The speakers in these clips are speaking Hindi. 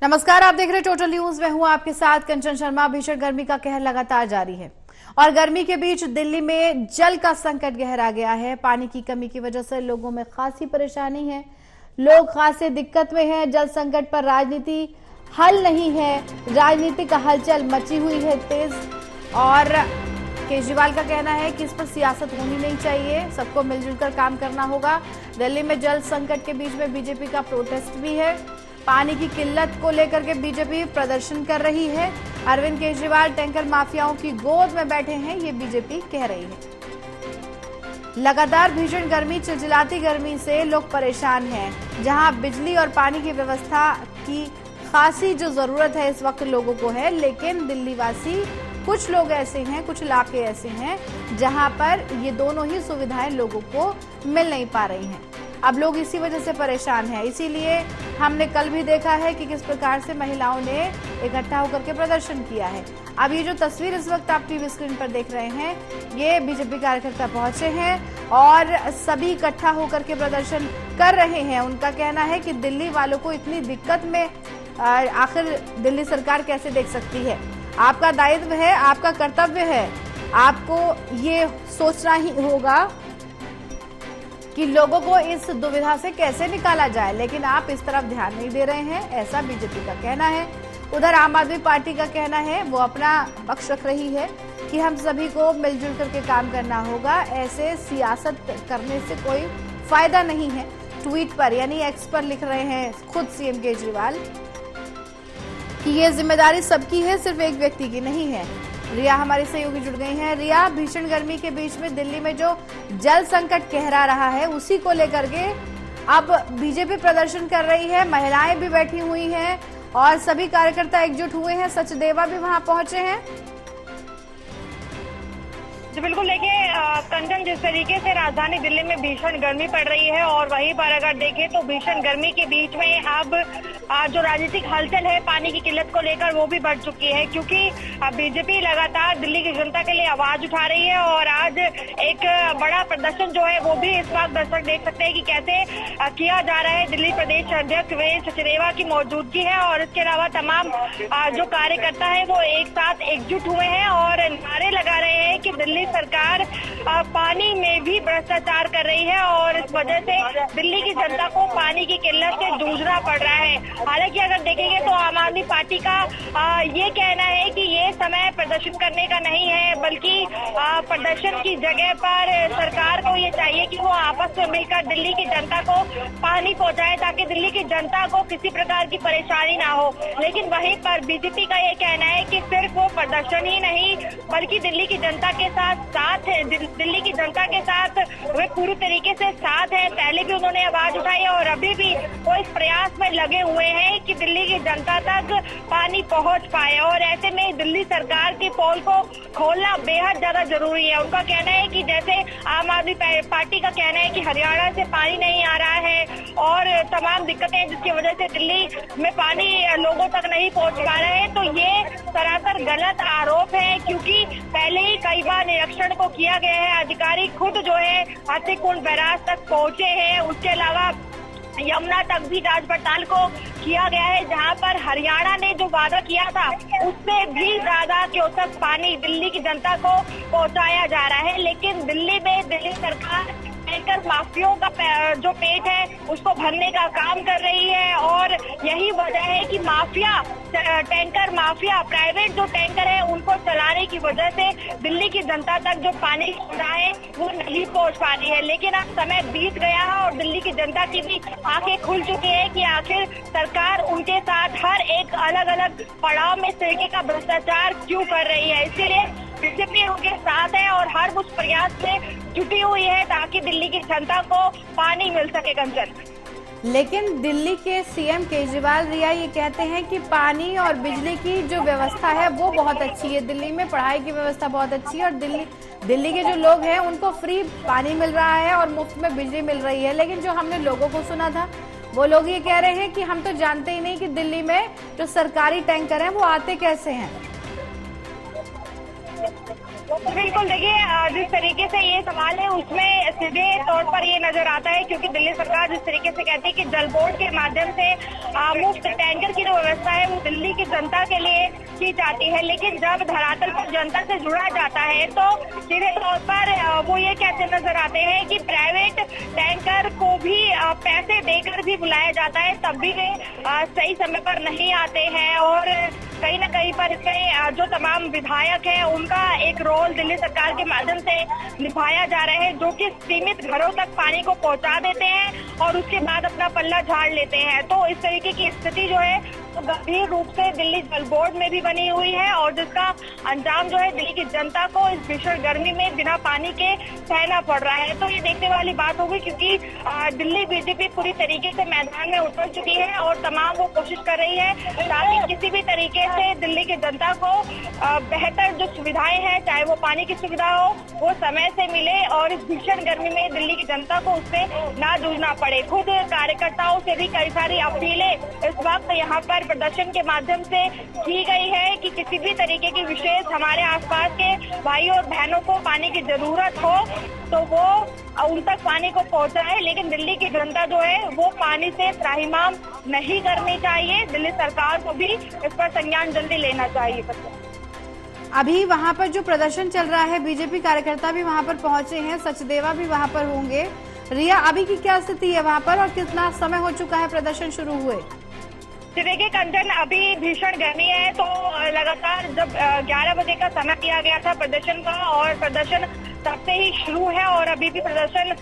नमस्कार, आप देख रहे हैं टोटल न्यूज। मैं हूं आपके साथ कंचन शर्मा। भीषण गर्मी का कहर लगातार जारी है और गर्मी के बीच दिल्ली में जल का संकट गहरा गया है। पानी की कमी की वजह से लोगों में खासी परेशानी है, लोग खासी दिक्कत में हैं। जल संकट पर राजनीति हल नहीं है, राजनीतिक हलचल मची हुई है तेज। और केजरीवाल का कहना है कि इस पर सियासत होनी नहीं चाहिए, सबको मिलजुल कर काम करना होगा। दिल्ली में जल संकट के बीच में बीजेपी का प्रोटेस्ट भी है। पानी की किल्लत को लेकर के बीजेपी प्रदर्शन कर रही है। अरविंद केजरीवाल टैंकर माफियाओं की गोद में बैठे हैं, ये बीजेपी कह रही है। लगातार भीषण गर्मी, चिलचिलाती गर्मी से लोग परेशान हैं। जहां बिजली और पानी की व्यवस्था की खासी जो जरूरत है इस वक्त लोगों को है, लेकिन दिल्ली वासी कुछ लोग ऐसे हैं, कुछ इलाके ऐसे हैं जहां पर ये दोनों ही सुविधाएं लोगों को मिल नहीं पा रही हैं। अब लोग इसी वजह से परेशान हैं। इसीलिए हमने कल भी देखा है कि किस प्रकार से महिलाओं ने इकट्ठा होकर के प्रदर्शन किया है। अब ये जो तस्वीर इस वक्त आप टीवी स्क्रीन पर देख रहे हैं, ये बीजेपी कार्यकर्ता पहुंचे हैं और सभी इकट्ठा होकर के प्रदर्शन कर रहे हैं। उनका कहना है कि दिल्ली वालों को इतनी दिक्कत में आखिर दिल्ली सरकार कैसे देख सकती है। आपका दायित्व है, आपका कर्तव्य है, आपको ये सोचना ही होगा कि लोगों को इस दुविधा से कैसे निकाला जाए, लेकिन आप इस तरफ ध्यान नहीं दे रहे हैं, ऐसा बीजेपी का कहना है। उधर आम आदमी पार्टी का कहना है, वो अपना पक्ष रख रही है कि हम सभी को मिलजुल करके काम करना होगा, ऐसे सियासत करने से कोई फायदा नहीं है। ट्वीट पर यानी एक्स पर लिख रहे हैं खुद सीएम केजरीवाल कि ये जिम्मेदारी सबकी है, सिर्फ एक व्यक्ति की नहीं है। रिया हमारी सहयोगी जुड़ गई हैं। रिया, भीषण गर्मी के बीच में दिल्ली में जो जल संकट गहरा रहा है उसी को लेकर के अब बीजेपी प्रदर्शन कर रही है, महिलाएं भी बैठी हुई हैं और सभी कार्यकर्ता एकजुट हुए हैं। सचदेवा भी वहां पहुंचे हैं। जी बिल्कुल, देखिए कंचन, जिस तरीके से राजधानी दिल्ली में भीषण गर्मी पड़ रही है और वहीं पर अगर देखें तो भीषण गर्मी के बीच में अब जो राजनीतिक हलचल है पानी की किल्लत को लेकर वो भी बढ़ चुकी है, क्योंकि बीजेपी लगातार दिल्ली की जनता के लिए आवाज उठा रही है। और आज एक बड़ा प्रदर्शन जो है वो भी इस वक्त दर्शक देख सकते हैं कि कैसे किया जा रहा है। दिल्ली प्रदेश अध्यक्ष वीरेंद्र सचदेवा की मौजूदगी है और इसके अलावा तमाम जो कार्यकर्ता है वो एक साथ एकजुट हुए हैं और नारे लगा रहे हैं कि दिल्ली सरकार पानी में भी भ्रष्टाचार कर रही है और इस वजह से दिल्ली की जनता को पानी की किल्लत से जूझना पड़ रहा है। हालांकि अगर देखेंगे तो आम आदमी पार्टी का ये कहना है कि ये समय प्रदर्शन करने का नहीं है, बल्कि प्रदर्शन की जगह पर सरकार को ये चाहिए कि वो आपस में मिलकर दिल्ली की जनता को पानी पहुंचाए ताकि दिल्ली की जनता को किसी प्रकार की परेशानी ना हो। लेकिन वहीं पर बीजेपी का ये कहना है कि सिर्फ वो प्रदर्शन ही नहीं बल्कि दिल्ली की जनता के साथ है, दिल्ली की जनता के साथ वे पूरी तरीके से साथ है। पहले भी उन्होंने आवाज उठाई और अभी भी वो इस प्रयास में लगे हुए हैं कि दिल्ली की जनता तक पानी पहुंच पाए और ऐसे में दिल्ली सरकार की पोल को खोलना बेहद ज्यादा जरूरी है। उनका कहना है कि जैसे आम आदमी पार्टी का कहना है कि हरियाणा से पानी नहीं आ रहा है और तमाम दिक्कतें हैं जिसकी वजह से दिल्ली में पानी लोगों तक नहीं पहुंच पा रहे हैं, तो ये सरासर गलत आरोप है, क्योंकि पहले ही कई बार निरीक्षण को किया गया है। अधिकारी खुद जो है हाथीकुंड बैराज तक पहुंचे हैं, उसके अलावा यमुना तक भी जांच पड़ताल को किया गया है, जहां पर हरियाणा ने जो वादा किया था उससे भी ज्यादा क्यूसेक पानी दिल्ली की जनता को पहुंचाया जा रहा है। लेकिन दिल्ली में दिल्ली सरकार टैंकर माफियाओं का जो पेट है उसको भरने का काम कर रही है और यही वजह है कि टैंकर माफिया प्राइवेट जो टैंकर है उनको चलाने की वजह से दिल्ली की जनता तक जो पानी सुविधा है वो नहीं पहुंच पा रही है। लेकिन अब समय बीत गया है और दिल्ली की जनता की भी आंखें खुल चुकी है कि आखिर सरकार उनके साथ हर एक अलग अलग पड़ाव में इस तरीके का भ्रष्टाचार क्यों कर रही है। इसीलिए बीजेपी उनके साथ है और हर उस प्रयास से जुटी हुई है ताकि दिल्ली की जनता को पानी मिल सके। कंचन, लेकिन दिल्ली के सीएम केजरीवाल रिया ये कहते हैं कि पानी और बिजली की जो व्यवस्था है वो बहुत अच्छी है, दिल्ली में पढ़ाई की व्यवस्था बहुत अच्छी है और दिल्ली के जो लोग हैं उनको फ्री पानी मिल रहा है और मुफ्त में बिजली मिल रही है। लेकिन जो हमने लोगों को सुना था वो लोग ये कह रहे हैं कि हम तो जानते ही नहीं कि दिल्ली में जो सरकारी टैंकर हैं वो आते कैसे हैं। तो बिल्कुल देखिए, जिस तरीके से ये सवाल है उसमें सीधे तौर पर ये नजर आता है, क्योंकि दिल्ली सरकार जिस तरीके से कहती है कि जल बोर्ड के माध्यम से मुफ्त टैंकर की जो व्यवस्था है वो दिल्ली की जनता के लिए की जाती है, लेकिन जब धरातल पर जनता से जुड़ा जाता है तो सीधे तौर पर वो ये कहते नजर आते हैं कि प्राइवेट टैंकर को भी पैसे देकर भी बुलाया जाता है, तब भी वे सही समय पर नहीं आते हैं। और कहीं न कहीं पर इसके जो तमाम विधायक हैं उनका एक रोल दिल्ली सरकार के माध्यम से निभाया जा रहा है, जो कि सीमित घरों तक पानी को पहुंचा देते हैं और उसके बाद अपना पल्ला झाड़ लेते हैं। तो इस तरीके की स्थिति जो है तो गंभीर रूप से दिल्ली जल बोर्ड में भी बनी हुई है, और जिसका अंजाम जो है दिल्ली की जनता को इस भीषण गर्मी में बिना पानी के सहना पड़ रहा है। तो ये देखने वाली बात होगी, क्योंकि दिल्ली बीजेपी पूरी तरीके से मैदान में उतर चुकी है और तमाम वो कोशिश कर रही है ताकि किसी भी तरीके से दिल्ली की जनता को बेहतर जो सुविधाएं हैं, चाहे वो पानी की सुविधा हो, वो समय से मिले और इस भीषण गर्मी में दिल्ली की जनता को उससे ना जूझना पड़े। खुद कार्यकर्ताओं से भी कई सारी अपीलें इस वक्त यहाँ पर प्रदर्शन के माध्यम से की गई है कि किसी भी तरीके की विशेष हमारे आसपास के भाई और बहनों को पानी की जरूरत हो तो वो उन तक पानी को पहुंचाए, लेकिन दिल्ली की जनता जो है वो पानी से त्राहिमाम नहीं करनी चाहिए। दिल्ली सरकार को भी इस पर संज्ञान जल्दी लेना चाहिए। अभी वहां पर जो प्रदर्शन चल रहा है, बीजेपी कार्यकर्ता भी वहां पर पहुंचे हैं, सचदेवा भी वहां पर होंगे। रिया, अभी की क्या स्थिति है वहां पर और कितना समय हो चुका है प्रदर्शन शुरू हुए? देखिए कंचन, अभी भीषण गर्मी है तो लगातार जब 11 बजे का समय दिया गया था प्रदर्शन का, और प्रदर्शन तब से ही शुरू है और अभी भी प्रदर्शन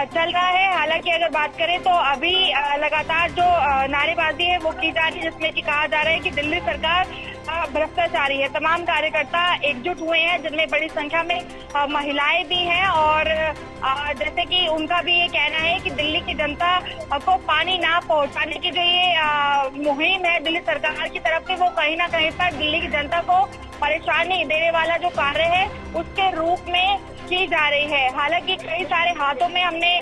चल रहा है। हालांकि अगर बात करें तो अभी लगातार जो नारेबाजी है वो की जा रही है, जिसमें कि कहा जा रहा है कि दिल्ली सरकार भ्रष्टाचारी है। तमाम कार्यकर्ता एकजुट हुए हैं, जिनमें बड़ी संख्या में महिलाएं भी हैं, और जैसे कि उनका भी ये कहना है कि दिल्ली की जनता को पानी ना पहुंचाने की जो ये मुहिम है दिल्ली सरकार की तरफ से, वो कहीं ना कहीं पर दिल्ली की जनता को परेशानी देने वाला जो कार्य है उसके रूप में की जा रही है। हालांकि कई सारे हाथों में हमने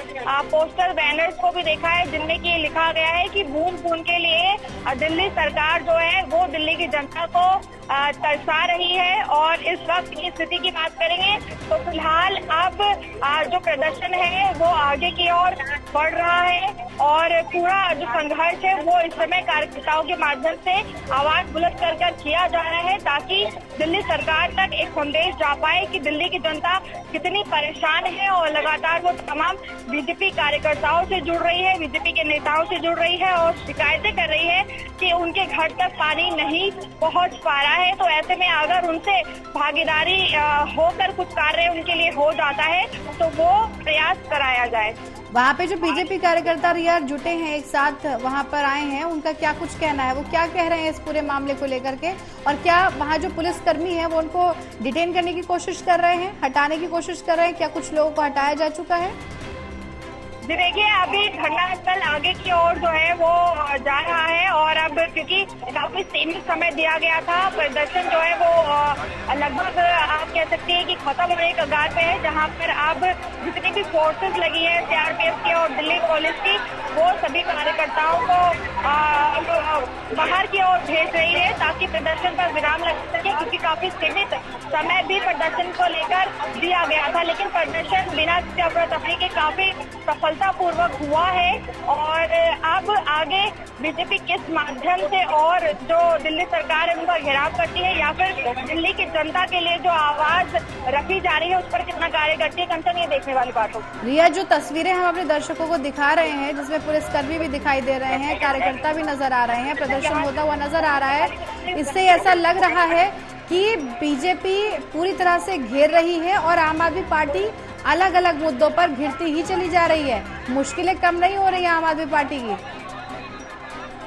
पोस्टर बैनर्स को भी देखा है, जिनमें कि लिखा गया है कि बूंद बूंद के लिए दिल्ली सरकार जो है वो दिल्ली की जनता को तरसा रही है। और इस वक्त की स्थिति की बात करेंगे तो फिलहाल अब जो प्रदर्शन है वो आगे की ओर बढ़ रहा है, और पूरा जो संघर्ष है वो इस समय कार्यकर्ताओं के माध्यम से आवाज बुलंद कर किया जा रहा है, ताकि दिल्ली सरकार तक एक संदेश जा पाए कि दिल्ली की जनता कितनी परेशान है। और लगातार वो तमाम बीजेपी कार्यकर्ताओं से जुड़ रही है, बीजेपी के नेताओं से जुड़ रही है और शिकायतें कर रही है कि उनके घर तक पानी नहीं पहुंच पा रहा है। तो ऐसे में अगर उनसे भागीदारी होकर कुछ कार्य उनके लिए हो जाता है तो वो प्रयास कराया जाए। वहाँ पे जो बीजेपी कार्यकर्ता रिया जुटे हैं, एक साथ वहाँ पर आए हैं, उनका क्या कुछ कहना है? वो क्या कह रहे हैं इस पूरे मामले को लेकर के, और क्या वहाँ जो पुलिसकर्मी है वो उनको डिटेन करने की कोशिश कर रहे हैं, हटाने की कोशिश कर रहे हैं? क्या कुछ लोगों को हटाया जा चुका है? जी देखिए, अभी धरना स्थल आगे की ओर जो है वो जा रहा है, और अब क्योंकि काफी सीमित समय दिया गया था, प्रदर्शन जो है वो लगभग आप कह सकते हैं कि खत्म होने के कगार पे है, जहां पर अब जितनी भी फोर्सेस लगी है सीआरपीएफ की और दिल्ली पुलिस की, वो सभी कार्यकर्ताओं को बाहर की ओर भेज रही है ताकि प्रदर्शन पर विराम लग सके, क्योंकि काफी सीमित समय भी प्रदर्शन को लेकर दिया गया था। लेकिन प्रदर्शन बिना किसी अफरा-तफरी के काफी सफलतापूर्वक हुआ है, और अब आगे बीजेपी किस माध्यम से और जो दिल्ली सरकार है उनका घेराव करती है, या फिर दिल्ली की जनता के लिए जो आवाज रखी जा रही है उस पर कितना कार्य करती है, कंचन ये देखने वाली बात होगी। रिया, जो तस्वीरें हम अपने दर्शकों को दिखा रहे हैं, जिसमें पुलिसकर्मी भी दिखाई दे रहे हैं, कार्यकर्ता भी नजर आ रहे हैं, प्रदर्शन होता हुआ नजर आ रहा है, इससे ऐसा लग रहा है कि बीजेपी पूरी तरह से घेर रही है और आम आदमी पार्टी अलग अलग मुद्दों पर घिरती ही चली जा रही है। मुश्किलें कम नहीं हो रही है आम आदमी पार्टी की?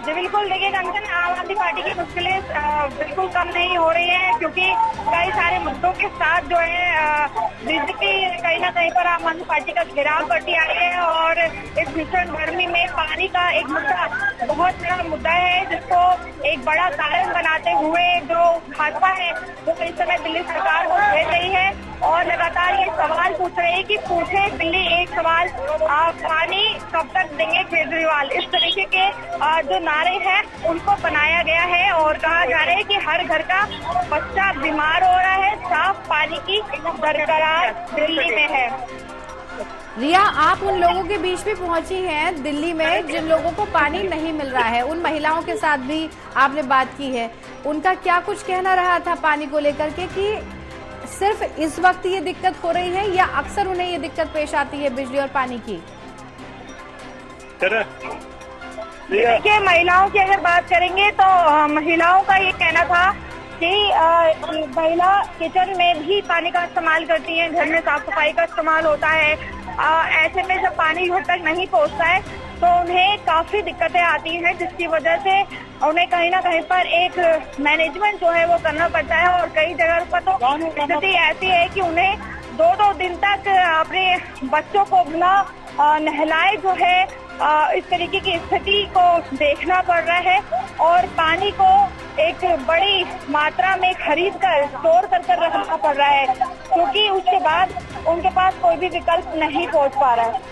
जी बिल्कुल, देखिए कंचन, आम आदमी पार्टी की मुश्किलें बिल्कुल कम नहीं हो रही है, क्योंकि कई सारे मुद्दों के साथ जो है बीजेपी कहीं ना कहीं पर आम आदमी पार्टी का घेराव करती आ रही है, और इस भीषण गर्मी में पानी का एक मुद्दा बहुत बड़ा मुद्दा है, जिसको एक बड़ा कारण बनाते हुए जो भाजपा है वो इस समय दिल्ली सरकार को घेर रही है। और लगातार ये सवाल पूछ रहे हैं कि पूछे दिल्ली एक सवाल, पानी कब तक देंगे केजरीवाल। इस तरीके के जो नारे हैं उनको बनाया गया है और कहा जा रहा है कि हर घर का बच्चा बीमार हो रहा है, साफ पानी की दरकार दिल्ली में है। रिया, आप उन लोगों के बीच भी पहुंची हैं दिल्ली में जिन लोगों को पानी नहीं मिल रहा है, उन महिलाओं के साथ भी आपने बात की है, उनका क्या कुछ कहना रहा था पानी को लेकर के कि सिर्फ इस वक्त ये दिक्कत हो रही है या अक्सर उन्हें ये दिक्कत पेश आती है बिजली और पानी की? देखिए, महिलाओं की अगर बात करेंगे तो महिलाओं का ये कहना था कि महिला किचन में भी पानी का इस्तेमाल करती हैं, घर में साफ सफाई का इस्तेमाल होता है। ऐसे में जब पानी घर तक नहीं पहुंचता है तो उन्हें काफी दिक्कतें आती हैं, जिसकी वजह से उन्हें कहीं ना कहीं पर एक मैनेजमेंट जो है वो करना पड़ता है। और कई जगह पर तो स्थिति ऐसी है कि उन्हें 2-2 दिन तक अपने बच्चों को बिना नहलाए जो है इस तरीके की स्थिति को देखना पड़ रहा है और पानी को एक बड़ी मात्रा में खरीद कर स्टोर कर रखना पड़ रहा है, क्योंकि उसके बाद उनके पास कोई भी विकल्प नहीं पहुंच पा रहा है।